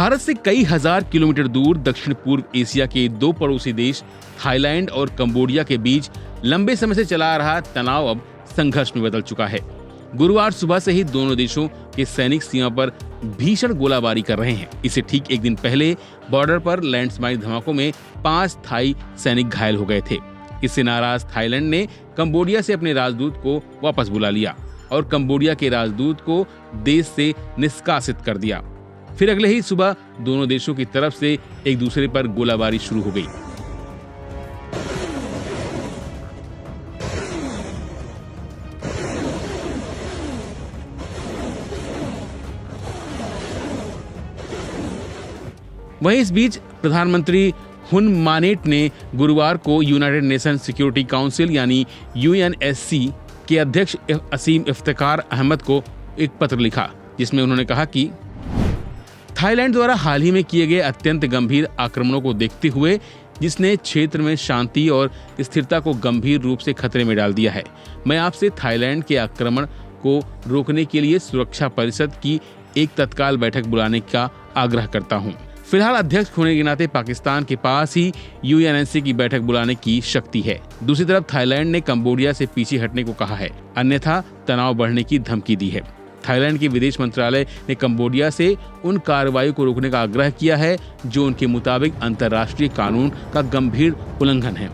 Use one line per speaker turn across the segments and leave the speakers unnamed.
भारत से कई हजार किलोमीटर दूर दक्षिण पूर्व एशिया के दो पड़ोसी देश थाईलैंड और कंबोडिया के बीच लंबे समय से चला आ रहा तनाव अब संघर्ष में बदल चुका है। गुरुवार सुबह से ही दोनों देशों के सैनिक सीमा पर भीषण गोलाबारी कर रहे हैं। इससे ठीक एक दिन पहले बॉर्डर पर लैंडमाइन धमाकों में 5 थाई सैनिक घायल हो गए थे। इससे नाराज थाईलैंड ने कंबोडिया से अपने राजदूत को वापस बुला लिया और कंबोडिया के राजदूत को देश से निष्कासित कर दिया। फिर अगले ही सुबह दोनों देशों की तरफ से एक दूसरे पर गोलाबारी शुरू हो गई। वहीं इस बीच प्रधानमंत्री हुन मानेट ने गुरुवार को यूनाइटेड नेशन सिक्योरिटी काउंसिल यानी यूएनएससी के अध्यक्ष असीम इफ्तिकार अहमद को एक पत्र लिखा, जिसमें उन्होंने कहा कि थाईलैंड द्वारा हाल ही में किए गए अत्यंत गंभीर आक्रमणों को देखते हुए, जिसने क्षेत्र में शांति और स्थिरता को गंभीर रूप से खतरे में डाल दिया है, मैं आपसे थाईलैंड के आक्रमण को रोकने के लिए सुरक्षा परिषद की एक तत्काल बैठक बुलाने का आग्रह करता हूं। फिलहाल अध्यक्ष होने के नाते पाकिस्तान के पास ही यूएनएससी की बैठक बुलाने की शक्ति है। दूसरी तरफ थाईलैंड ने कंबोडिया से पीछे हटने को कहा है, अन्यथा तनाव बढ़ने की धमकी दी है। थाईलैंड के विदेश मंत्रालय ने कंबोडिया से उन कार्रवाई को रोकने का आग्रह किया है जो उनके मुताबिक अंतर्राष्ट्रीय कानून का गंभीर उल्लंघन है।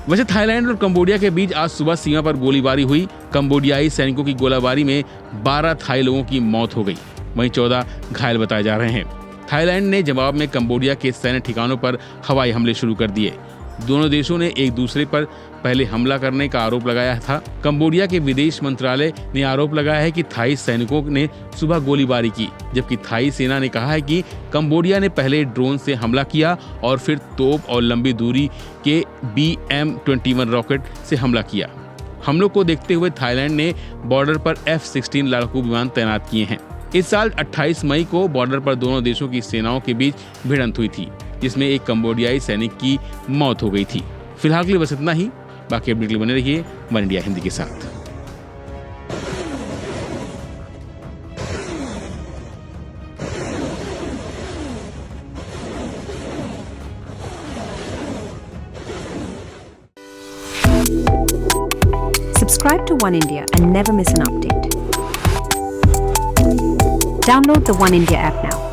वैसे थाईलैंड और कंबोडिया के बीच आज सुबह सीमा पर गोलीबारी हुई। कंबोडियाई सैनिकों की गोलाबारी में 12 थाई लोगों की मौत हो गई, वहीं 14 घायल बताए जा रहे हैं। थाईलैंड ने जवाब में कंबोडिया के सैन्य ठिकानों पर हवाई हमले शुरू कर दिए। दोनों देशों ने एक दूसरे पर पहले हमला करने का आरोप लगाया था। कंबोडिया के विदेश मंत्रालय ने आरोप लगाया है कि थाई सैनिकों ने सुबह गोलीबारी की, जबकि थाई सेना ने कहा है कि कंबोडिया ने पहले ड्रोन से हमला किया और फिर तोप और लंबी दूरी के BM-21 रॉकेट से हमला किया। हमलों को देखते हुए थाईलैंड ने बॉर्डर पर F-16 लड़ाकू विमान तैनात किए हैं। इस साल 28 मई को बॉर्डर पर दोनों देशों की सेनाओं के बीच भिड़ंत हुई थी, जिसमें एक कंबोडियाई सैनिक की मौत हो गई थी। फिलहाल के लिए बस इतना ही। बाकी अपडेट के लिए बने रहिए वन इंडिया हिंदी के साथ।
Subscribe to One India and never miss an update. Download the One India app now.